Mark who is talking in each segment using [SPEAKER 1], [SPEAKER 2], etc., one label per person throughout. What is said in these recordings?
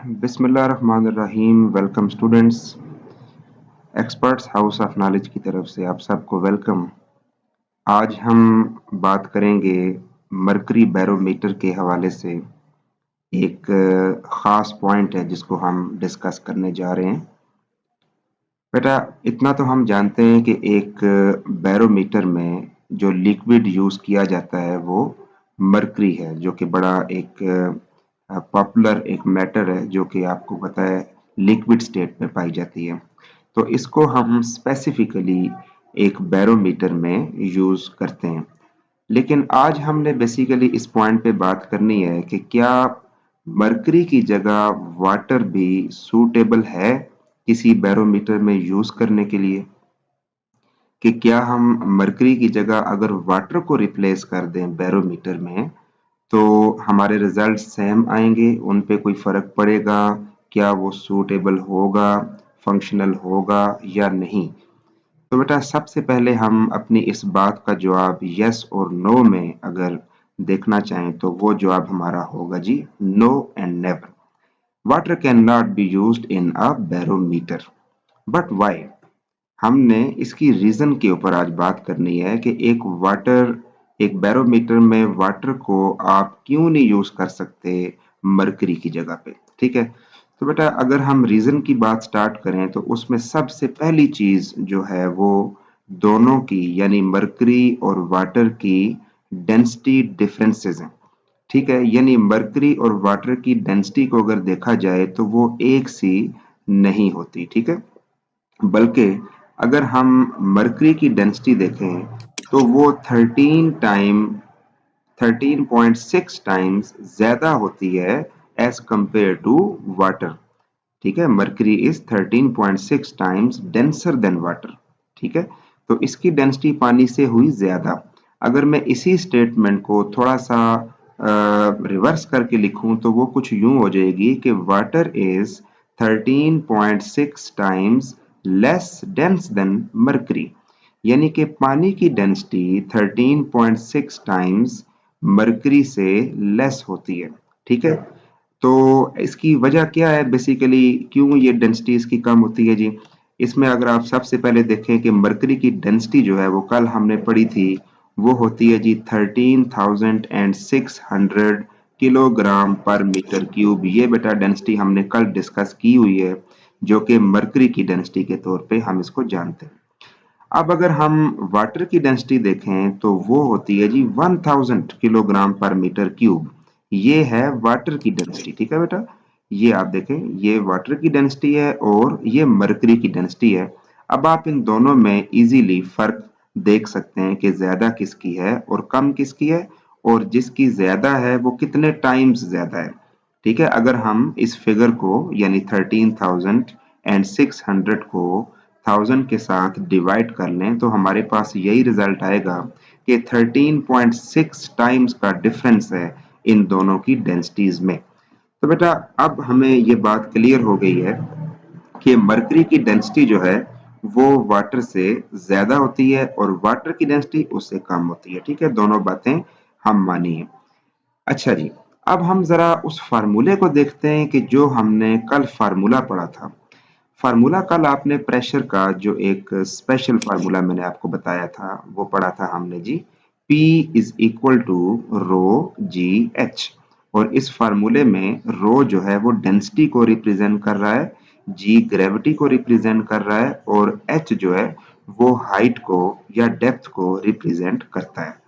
[SPEAKER 1] बिस्मिल्लाहिर्रहमानिर्रहीम। Welcome students. Experts house of knowledge की तरफ से आप सबको वेलकम। आज हम बात करेंगे मरकरी बैरोमीटर के हवाले से। एक ख़ास पॉइंट है जिसको हम डिस्कस करने जा रहे हैं। बेटा इतना तो हम जानते हैं कि एक बैरोमीटर में जो लिक्विड यूज़ किया जाता है वो मरकरी है, जो कि बड़ा एक पॉपुलर एक मैटर है, जो कि आपको पता है लिक्विड स्टेट में पाई जाती है। तो इसको हम स्पेसिफिकली एक बैरोमीटर में यूज़ करते हैं। लेकिन आज हमने बेसिकली इस पॉइंट पे बात करनी है कि क्या मरकरी की जगह वाटर भी सूटेबल है किसी बैरोमीटर में यूज करने के लिए, कि क्या हम मरकरी की जगह अगर वाटर को रिप्लेस कर दें बैरोमीटर में तो हमारे रिजल्ट सेम आएंगे, उन पे कोई फर्क पड़ेगा, क्या वो सूटेबल होगा, फंक्शनल होगा या नहीं। तो बेटा सबसे पहले हम अपनी इस बात का जवाब यस और नो में अगर देखना चाहें तो वो जवाब हमारा होगा जी no and never. Water can not be used in a barometer. But why? हमने इसकी रीजन के ऊपर आज बात करनी है कि एक बैरोमीटर में वाटर को आप क्यों नहीं यूज कर सकते मरकरी की जगह पे। ठीक है, तो बेटा अगर हम रीजन की बात स्टार्ट करें तो उसमें सबसे पहली चीज जो है वो दोनों की यानी मरकरी और वाटर की डेंसिटी डिफरेंसेस हैं। ठीक है, यानी मरकरी और वाटर की डेंसिटी को अगर देखा जाए तो वो एक सी नहीं होती। ठीक है, बल्कि अगर हम मरकरी की डेंसिटी देखें तो वो 13.6 टाइम्स ज्यादा होती है एज कंपेयर टू वाटर। ठीक है, mercury is 13.6 times denser than water. ठीक है, तो इसकी डेंसिटी पानी से हुई ज्यादा। अगर मैं इसी स्टेटमेंट को थोड़ा सा रिवर्स करके लिखूं तो वो कुछ यूं हो जाएगी कि water is 13.6 times less dense then mercury, यानी कि पानी की डेंसिटी 13.6 टाइम्स मरकरी से लेस होती है। ठीक है, तो इसकी वजह क्या है, बेसिकली क्यों ये डेंसिटी इसकी कम होती है जी। इसमें अगर आप सबसे पहले देखें कि मरकरी की डेंसिटी जो है वो कल हमने पढ़ी थी, वो होती है जी 13,600 किलोग्राम पर मीटर क्यूब। ये बेटा डेंसिटी हमने कल डिस्कस की हुई है, जो कि मरकरी की डेंसिटी के तौर पे हम इसको जानते हैं। अब अगर हम वाटर की डेंसिटी देखें तो वो होती है जी 1000 किलोग्राम पर मीटर क्यूब। ये है वाटर की डेंसिटी। ठीक है बेटा, ये आप देखें, ये वाटर की डेंसिटी है और ये मरकरी की डेंसिटी है। अब आप इन दोनों में इजीली फर्क देख सकते हैं कि ज्यादा किसकी है और कम किसकी है, और जिसकी ज्यादा है वो कितने टाइम्स ज्यादा है। ठीक है, अगर हम इस फिगर को यानी 13,600 को 1000 के साथ डिवाइड कर लें तो हमारे पास यही रिजल्ट आएगा कि 13.6 टाइम्स का डिफरेंस है इन दोनों की डेंसिटीज में। तो बेटा अब हमें ये बात क्लियर हो गई है कि मरकरी की डेंसिटी जो है वो वाटर से ज्यादा होती है और वाटर की डेंसिटी उससे कम होती है। ठीक है, दोनों बातें हम मानिए। अच्छा जी, अब हम जरा उस फार्मूले को देखते हैं कि जो हमने कल फार्मूला पढ़ा था। फार्मूला कल आपने प्रेशर का जो एक स्पेशल फार्मूला मैंने आपको बताया था वो पढ़ा था हमने g, P is equal to rho g h. और इस फार्मूले में रो जो है वो डेंसिटी को रिप्रेजेंट कर रहा है, जी ग्रेविटी को रिप्रेजेंट कर रहा है और एच जो है वो हाइट को या डेप्थ को रिप्रेजेंट करता है।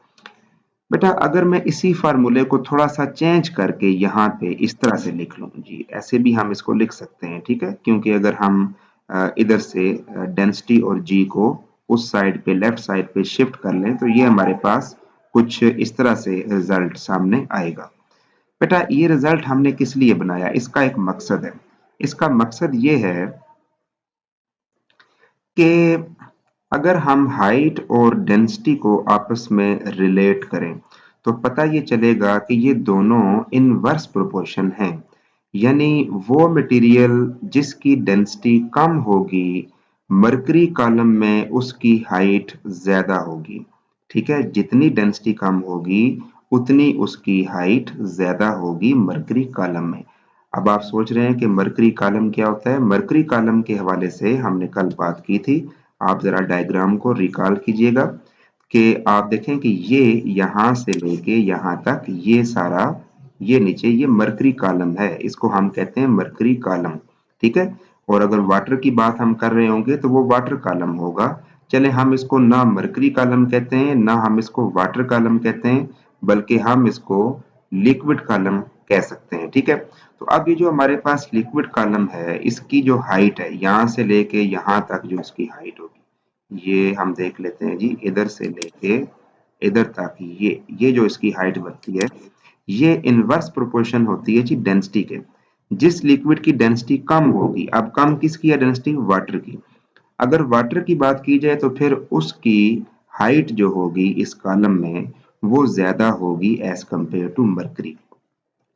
[SPEAKER 1] बेटा अगर मैं इसी फार्मूले को थोड़ा सा चेंज करके यहाँ पे इस तरह से लिख लूँ जी, ऐसे भी हम इसको लिख सकते हैं। ठीक है, क्योंकि अगर हम इधर से डेंसिटी और जी को उस साइड पे लेफ्ट साइड पे शिफ्ट कर लें तो ये हमारे पास कुछ इस तरह से रिजल्ट सामने आएगा। बेटा ये रिजल्ट हमने किस लिए बनाया, इसका एक मकसद है। इसका मकसद ये है कि अगर हम हाइट और डेंसिटी को आपस में रिलेट करें तो पता ये चलेगा कि ये दोनों इनवर्स प्रोपोर्शन हैं, यानी वो मटेरियल जिसकी डेंसिटी कम होगी मरकरी कॉलम में उसकी हाइट ज्यादा होगी। ठीक है, जितनी डेंसिटी कम होगी उतनी उसकी हाइट ज्यादा होगी मरकरी कॉलम में। अब आप सोच रहे हैं कि मरकरी कॉलम क्या होता है। मरकरी कॉलम के हवाले से हमने कल बात की थी। आप जरा डायग्राम को रिकॉल कीजिएगा कि आप देखें कि ये यहां से लेके यहां तक ये सारा, ये नीचे ये मरकरी कॉलम है, इसको हम कहते हैं मरकरी कॉलम। ठीक है। और अगर वाटर की बात हम कर रहे होंगे तो वो वाटर कॉलम होगा। चले हम इसको ना मरकरी कॉलम कहते हैं ना हम इसको वाटर कॉलम कहते हैं, बल्कि हम इसको लिक्विड कॉलम कह सकते हैं। ठीक है। तो अब ये जो हमारे पास लिक्विड कॉलम है, इसकी जो हाइट है यहां से लेके यहां तक जो इसकी हाइट होगी, ये हम देख लेते हैं जी। इधर से लेके इधर तक ये जो इसकी हाइट बनती है, ये इनवर्स प्रोपोर्शन होती है जी डेंसिटी के। जिस लिक्विड की डेंसिटी कम होगी, अब कम किसकी है डेंसिटी? वाटर की। अगर वाटर की बात की जाए तो फिर उसकी हाइट जो होगी इस कॉलम में वो ज्यादा होगी एज कंपेयर टू मरकरी।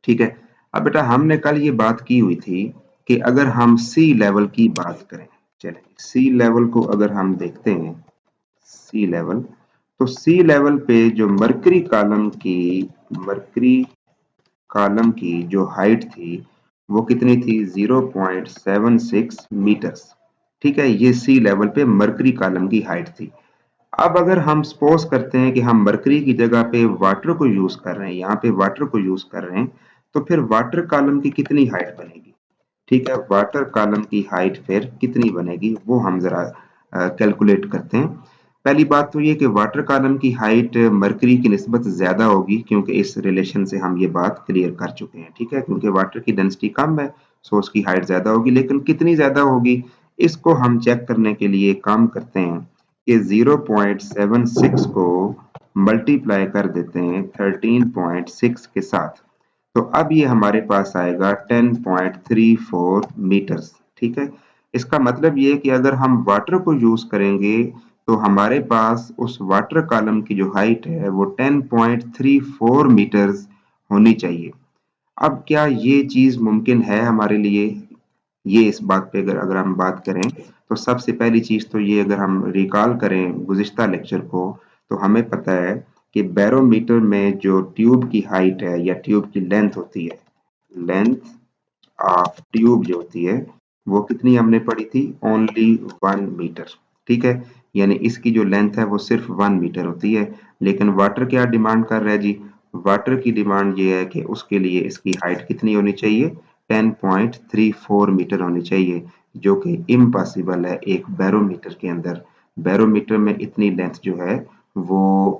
[SPEAKER 1] ठीक है। अब बेटा हमने कल ये बात की हुई थी कि अगर हम सी लेवल की बात करें, चले सी लेवल को अगर हम देखते हैं, सी लेवल, तो सी लेवल पे जो मरकरी कॉलम की जो हाइट थी वो कितनी थी? 0.76 मीटर्स। ठीक है। ये सी लेवल पे मरकरी कॉलम की हाइट थी। अब अगर हम सपोज करते हैं कि हम मरकरी की जगह पे वाटर को यूज कर रहे हैं, यहाँ पे वाटर को यूज कर रहे हैं, तो फिर वाटर कॉलम की कितनी हाइट बनेगी? ठीक है। वाटर कॉलम की हाइट फिर कितनी बनेगी वो हम जरा कैलकुलेट करते हैं। पहली बात तो ये कि वाटर कॉलम की हाइट मरकरी की निस्बत ज्यादा होगी, क्योंकि इस रिलेशन से हम ये बात क्लियर कर चुके हैं। ठीक है। क्योंकि वाटर की डेंसिटी कम है, सो उसकी हाइट ज्यादा होगी, लेकिन कितनी ज्यादा होगी इसको हम चेक करने के लिए काम करते हैं कि 0.76 को मल्टीप्लाई कर देते हैं 13.6 के साथ। तो अब ये हमारे पास आएगा 10.34 मीटर्स। ठीक है। इसका मतलब ये है कि अगर हम वाटर को यूज करेंगे तो हमारे पास उस वाटर कॉलम की जो हाइट है वो 10.34 मीटर्स होनी चाहिए। अब क्या ये चीज मुमकिन है हमारे लिए? ये इस बात पे अगर अगर हम बात करें तो सबसे पहली चीज तो ये, अगर हम रिकॉल करें गुज़िश्ता लेक्चर को, तो हमें पता है कि बैरोमीटर में जो ट्यूब की हाइट है या ट्यूब की लेंथ होती है, लेंथ ऑफ ट्यूब जो होती है वो कितनी हमने पढ़ी थी? Only 1 metre. ठीक है। यानी इसकी जो लेंथ है वो सिर्फ 1 मीटर होती है। लेकिन वाटर क्या डिमांड कर रहा है जी? वाटर की डिमांड ये है कि उसके लिए इसकी हाइट कितनी होनी चाहिए? 10.34 मीटर होनी चाहिए, जो कि इम्पॉसिबल है एक बैरोमीटर के अंदर। बैरोमीटर में इतनी लेंथ जो है वो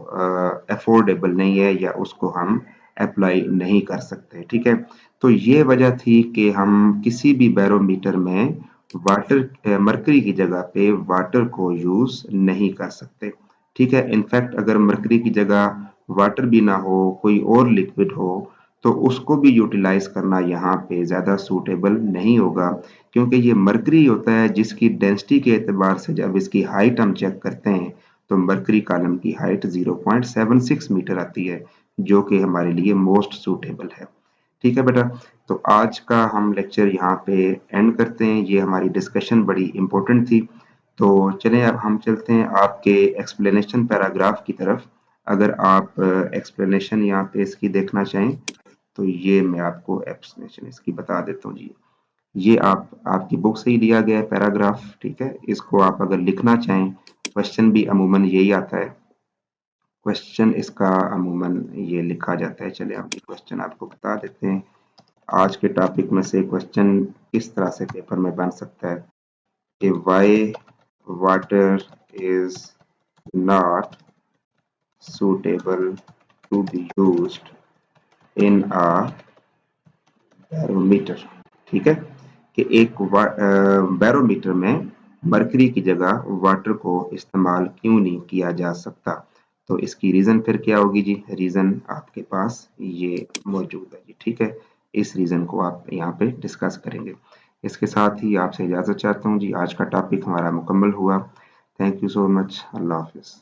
[SPEAKER 1] अफोर्डेबल नहीं है, या उसको हम अप्लाई नहीं कर सकते। ठीक है। तो ये वजह थी कि हम किसी भी बैरोमीटर में मरकरी की जगह पे वाटर को यूज नहीं कर सकते। ठीक है। इनफैक्ट अगर मरकरी की जगह वाटर भी ना हो, कोई और लिक्विड हो, तो उसको भी यूटिलाइज करना यहाँ पे ज्यादा सूटेबल नहीं होगा, क्योंकि ये मरकरी होता है जिसकी डेंसिटी के एतबार से जब इसकी हाइट हम चेक करते हैं तो मरकरी कॉलम की हाइट 0.76 मीटर आती है, जो कि हमारे लिए मोस्ट सूटेबल है। ठीक है बेटा। तो आज का हम लेक्चर यहाँ पे एंड करते हैं। ये हमारी डिस्कशन बड़ी इंपॉर्टेंट थी। तो चलें अब हम चलते हैं आपके एक्सप्लेनेशन पैराग्राफ की तरफ। अगर आप एक्सप्लेनेशन यहाँ पे इसकी देखना चाहें तो ये मैं आपको एक्सप्लेनेशन इसकी बता देता हूँ जी। ये आपकी बुक से ही लिया गया है पैराग्राफ। ठीक है। इसको आप अगर लिखना चाहें, क्वेश्चन भी अमूमन यही आता है। क्वेश्चन इसका अमूमन ये लिखा जाता है। चले हम ये क्वेश्चन आपको बता देते हैं। आज के टॉपिक में से क्वेश्चन इस तरह से पेपर में बन सकता है कि Y water is not suitable to be used in a barometer। ठीक है। कि एक बैरोमीटर में मरकरी की जगह वाटर को इस्तेमाल क्यों नहीं किया जा सकता। तो इसकी रीजन फिर क्या होगी जी? रीजन आपके पास ये मौजूद है जी। ठीक है। इस रीजन को आप यहाँ पे डिस्कस करेंगे। इसके साथ ही आपसे इजाजत चाहता हूँ जी। आज का टॉपिक हमारा मुकम्मल हुआ। Thank you so much. Allah Hafiz.